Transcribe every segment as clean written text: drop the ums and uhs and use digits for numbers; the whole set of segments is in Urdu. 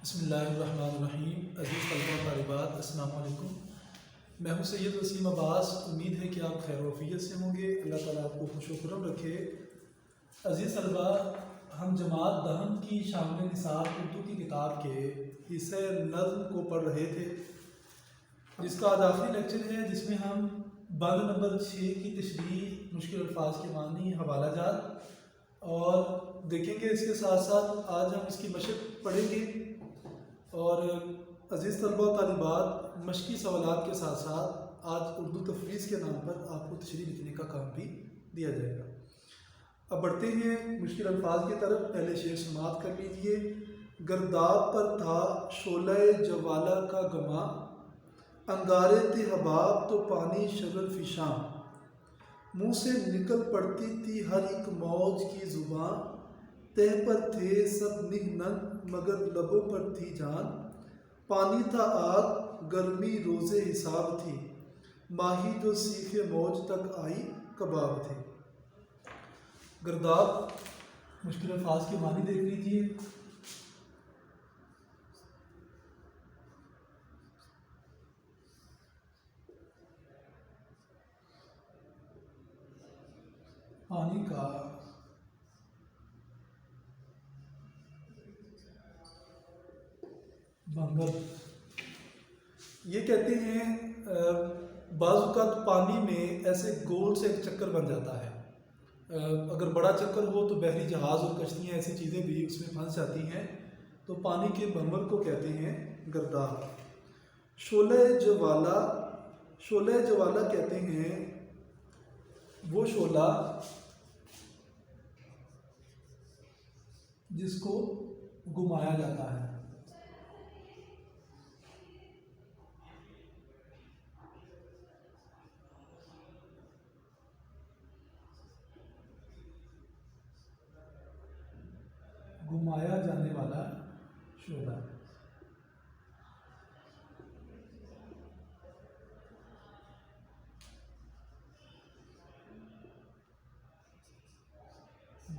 بسم اللہ الرحمن الرحیم۔ عزیز طلبہ و طالبات، السلام علیکم۔ میں ہوں سید وسیم عباس۔ امید ہے کہ آپ خیر وفیت سے ہوں گے۔ اللہ تعالیٰ آپ کو خوش و خرم رکھے۔ عزیز طلبہ، ہم جماعت دہم کی شامل نصاب اردو کی کتاب کے حصہ نظم کو پڑھ رہے تھے، جس کا آج آخری لیکچر ہے، جس میں ہم بند نمبر 6 کی تشریح، مشکل الفاظ کے معنی، حوالہ جات اور دیکھیں گے۔ اس کے ساتھ ساتھ آج ہم اس کی مشق پڑھیں گے، اور عزیز طلبہ و طالبات، مشقی سوالات کے ساتھ ساتھ آج اردو تفویض کے نام پر آپ کو تشریح لکھنے کا کام بھی دیا جائے گا۔ اب بڑھتے ہیں مشکل الفاظ کی طرف۔ پہلے شعر سماعت کر لیجئے۔ گرداب پر تھا شعلہ جوالہ کا گماں، انگارے تھے حباب تو پانی شرر فشاں، منہ سے نکل پڑتی تھی ہر ایک موج کی زباں، تہ پر تھے سب نگ نگ مگر لبوں پر تھی جان، پانی تھا آگ گرمی روزے حساب تھی، ماہی جو سیخ موج تک آئی کباب تھے۔ گرداب، مشکل الفاظ کے معنی دیکھ لیجئے۔ پانی کا بنگل، یہ کہتے ہیں بعض اوقات پانی میں ایسے گول سے ایک چکر بن جاتا ہے۔ اگر بڑا چکر ہو تو بحری جہاز اور کشتیاں ایسی چیزیں بھی اس میں پھنس جاتی ہیں، تو پانی کے بنگل کو کہتے ہیں گرداب۔ شعلہ جوالہ، شعلہ جوالہ کہتے ہیں وہ شعلہ جس کو گھمایا جاتا ہے۔ گھمایا جانے والا شعلہ۔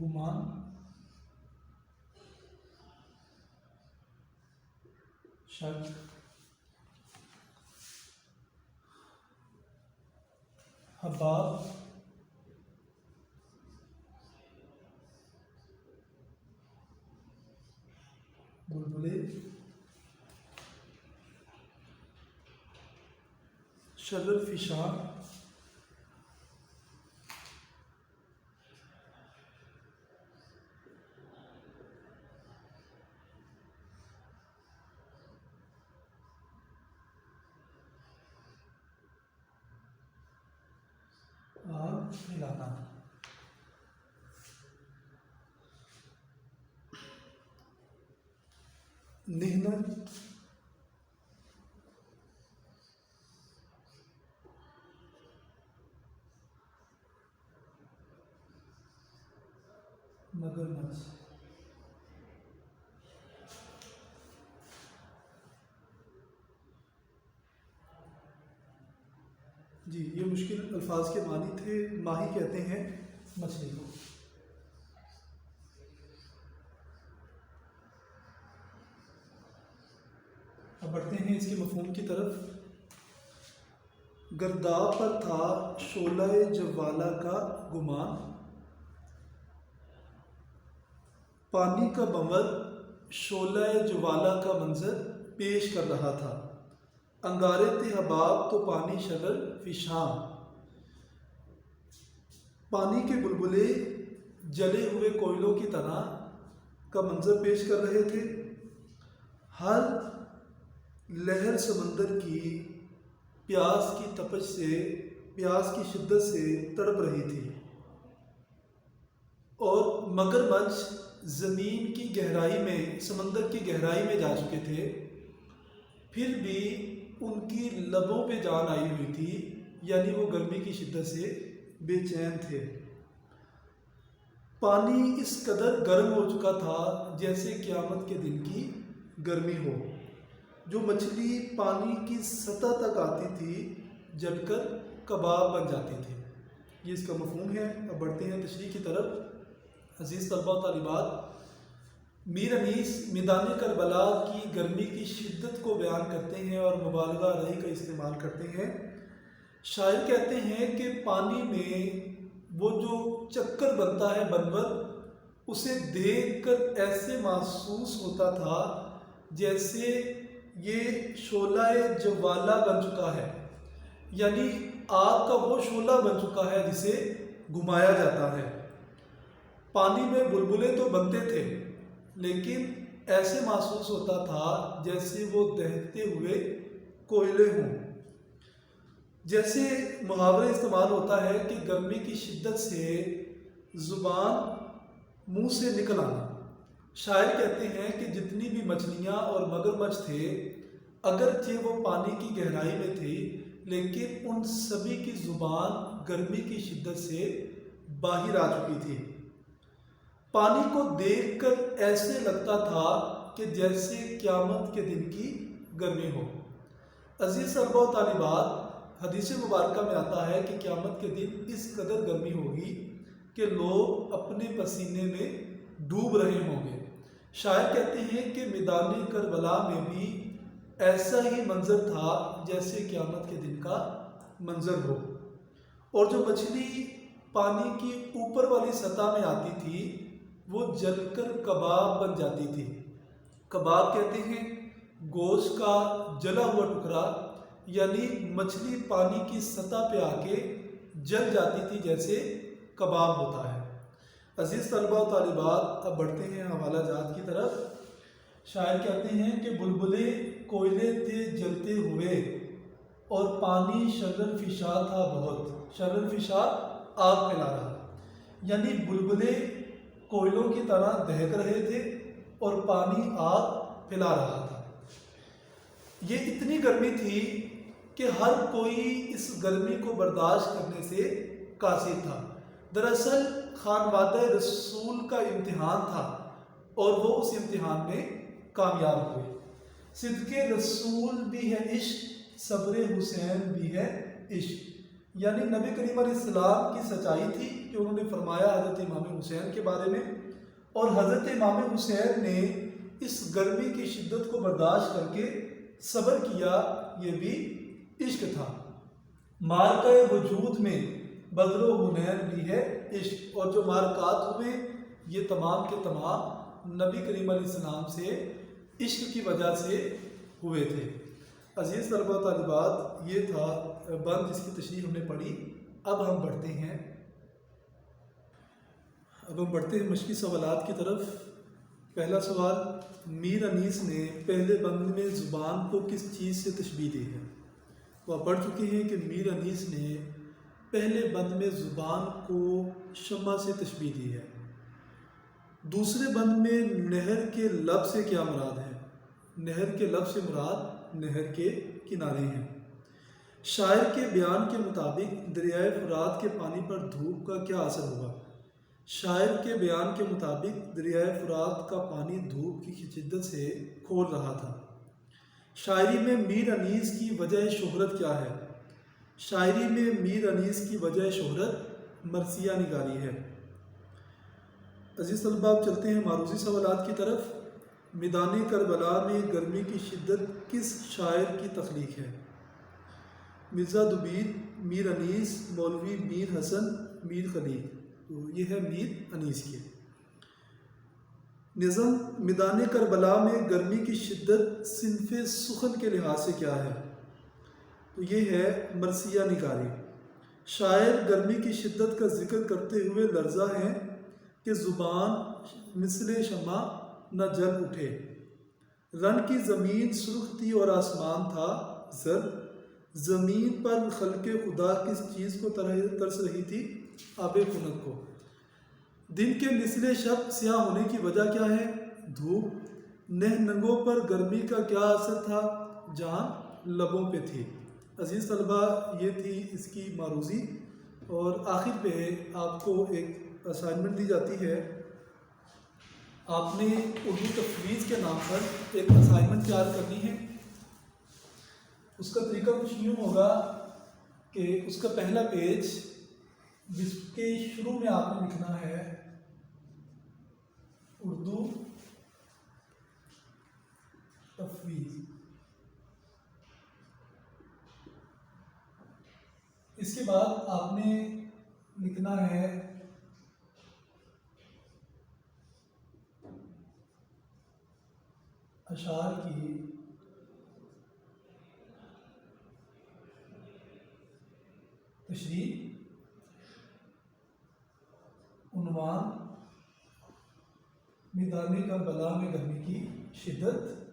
گمان، شک، حباب، بلبلے، شرر فشاں، آگ ہلانا۔ نہنگ، مگرمچھ۔ جی، یہ مشکل الفاظ کے معنی تھے۔ ماہی کہتے ہیں مچھلی کو۔ اب بڑھتے ہیں اس کے مفہوم کی طرف۔ گرداب پر تھا شعلہ جوالہ کا گمان، پانی کا بنور شعلہ جوالہ کا منظر پیش کر رہا تھا، انگارے تھے حباب تو پانی شرر فشاں، پانی کے بلبلے جلے ہوئے کوئلوں کی طرح کا منظر پیش کر رہے تھے، ہر لہر سمندر کی پیاس کی تپش سے، پیاس کی شدت سے تڑپ رہی تھی، اور مگرمچھ زمین کی گہرائی میں، سمندر کی گہرائی میں جا چکے تھے، پھر بھی ان کی لبوں پہ جان آئی ہوئی تھی، یعنی وہ گرمی کی شدت سے بے چین تھے۔ پانی اس قدر گرم ہو چکا تھا جیسے قیامت کے دن کی گرمی ہو۔ جو مچھلی پانی کی سطح تک آتی تھی جل کر کباب بن جاتی تھی۔ یہ اس کا مفہوم ہے۔ اب بڑھتے ہیں تشریح کی طرف۔ عزیز طلبہ و طالبات، میر انیس میدان کربلا کی گرمی کی شدت کو بیان کرتے ہیں اور مبالغہ رہی کا استعمال کرتے ہیں۔ شاعر کہتے ہیں کہ پانی میں وہ جو چکر بنتا ہے بنور، اسے دیکھ کر ایسے محسوس ہوتا تھا جیسے یہ شعلہ جوالا بن چکا ہے، یعنی آگ کا وہ شعلہ بن چکا ہے جسے گھمایا جاتا ہے۔ پانی میں بلبلے تو بنتے تھے لیکن ایسے محسوس ہوتا تھا جیسے وہ دہتے ہوئے کوئلے ہوں۔ جیسے محاورہ استعمال ہوتا ہے کہ گرمی کی شدت سے زبان منہ سے نکل آنا۔ شاعر کہتے ہیں کہ جتنی بھی مچھلیاں اور مگرمچھ تھے، اگرچہ وہ پانی کی گہرائی میں تھی لیکن ان سبھی کی زبان گرمی کی شدت سے باہر آ چکی تھی۔ پانی کو دیکھ کر ایسے لگتا تھا کہ جیسے قیامت کے دن کی گرمی ہو۔ عزیز طلباء و طالبات، حدیث مبارکہ میں آتا ہے کہ قیامت کے دن اس قدر گرمی ہوگی کہ لوگ اپنے پسینے میں ڈوب رہے ہوں گے۔ شاعر کہتے ہیں کہ میدان کربلا میں بھی ایسا ہی منظر تھا جیسے قیامت کے دن کا منظر ہو، اور جو مچھلی پانی کی اوپر والی سطح میں آتی تھی وہ جل کر کباب بن جاتی تھی۔ کباب کہتے ہیں گوشت کا جلا ہوا ٹکڑا، یعنی مچھلی پانی کی سطح پہ آ کے جل جاتی تھی جیسے کباب ہوتا ہے۔ عزیز طلباء و طالبات، اب بڑھتے ہیں حوالہ جات کی طرف۔ شاعر کہتے ہیں کہ بلبلے کوئلے تھے جلتے ہوئے اور پانی شرر فشاں تھا بہت۔ شرر فشاں آگ پھیلا رہا، یعنی بلبلے کوئلوں کی طرح دہک رہے تھے اور پانی آگ پھیلا رہا تھا۔ یہ اتنی گرمی تھی کہ ہر کوئی اس گرمی کو برداشت کرنے سے قاصر تھا۔ دراصل خانوادہ رسول کا امتحان تھا اور وہ اس امتحان میں کامیاب ہوئے۔ صدق رسول بھی ہے عشق، صبر حسین بھی ہے عشق، یعنی نبی کریم علیہ السلام کی سچائی تھی کہ انہوں نے فرمایا حضرت امام حسین کے بارے میں، اور حضرت امام حسین نے اس گرمی کی شدت کو برداشت کر کے صبر کیا، یہ بھی عشق تھا۔ مارکہ وجود میں بدر و حنین بھی ہے عشق، اور جو مارکات ہوئے یہ تمام کے تمام نبی کریم علیہ السلام سے عشق کی وجہ سے ہوئے تھے۔ عزیز طلباء و طالبات، یہ تھا بند جس کی تشریح ہم نے پڑھی۔ اب ہم بڑھتے ہیں مشقی سوالات کی طرف۔ پہلا سوال، میر انیس نے پہلے بند میں زبان کو کس چیز سے تشبیہ دی ہے؟ وہ پڑھ چکے ہیں کہ میر انیس نے پہلے بند میں زبان کو شمع سے تشبیہ دی ہے۔ دوسرے بند میں نہر کے لب سے کیا مراد ہے؟ نہر کے لب سے مراد نہر کے کنارے ہیں۔ شاعر کے بیان کے مطابق دریائے فرات کے پانی پر دھوپ کا کیا اثر ہوگا؟ شاعر کے بیان کے مطابق دریائے فرات کا پانی دھوپ کی شدت سے کھول رہا تھا۔ شاعری میں میر انیس کی وجہ شہرت کیا ہے؟ شاعری میں میر انیس کی وجہ شہرت مرثیہ نگاری ہے۔ عزیز طلباء، اب چلتے ہیں معروضی سوالات کی طرف۔ میدان کربلا میں گرمی کی شدت کس شاعر کی تخلیق ہے؟ مرزا دبیر، میر انیس، مولوی میر حسن، میر خلیل۔ تو یہ ہے میر انیس کے نظم۔ میدان کربلا میں گرمی کی شدت صنف سخن کے لحاظ سے کیا ہے؟ تو یہ ہے مرثیہ نگاری۔ شاعر گرمی کی شدت کا ذکر کرتے ہوئے لرزاں ہیں کہ زبان مثل شمع نہ جل اٹھے۔ رن کی زمین سرخ تھی اور آسمان تھا زرد۔ زمین پر خلق خدا کس چیز کو ترس رہی تھی؟ آب خنک کو۔ دن کے نسل شب سیاہ ہونے کی وجہ کیا ہے؟ دھوپ۔ نہ ننگوں پر گرمی کا کیا اثر تھا؟ جان لبوں پہ تھی۔ عزیز طلباء، یہ تھی اس کی معروضی، اور آخر پہ آپ کو ایک اسائنمنٹ دی جاتی ہے۔ آپ نے اردو تفویض کے نام پر ایک اسائنمنٹ تیار کرنی ہے۔ اس کا طریقہ کچھ یوں ہوگا کہ اس کا پہلا پیج، جس کے شروع میں آپ نے لکھنا ہے اردو اس کے بعد آپ نے لکھنا ہے اشعار کی تشریح، عنوان میدان کربلا میں گرمی کی شدت،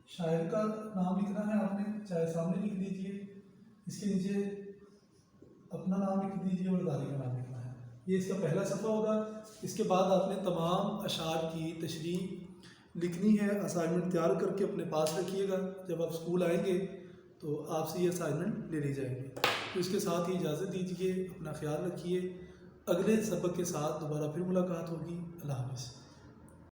شاعر کا نام لکھنا ہے آپ نے، چاہے سامنے لکھ دیجئے، اس کے نیچے اپنا نام لکھ دیجئے اور ادارے کا نام لکھنا ہے۔ یہ اس کا پہلا صفحہ ہوگا۔ اس کے بعد آپ نے تمام اشعار کی تشریح لکھنی ہے۔ اسائنمنٹ تیار کر کے اپنے پاس رکھیے گا، جب آپ اسکول آئیں گے تو آپ سے یہ اسائنمنٹ لے لی جائیں گے۔ تو اس کے ساتھ ہی اجازت دیجیے، اپنا خیال رکھیے، اگلے سبق کے ساتھ دوبارہ پھر ملاقات ہوگی۔ اللہ حافظ۔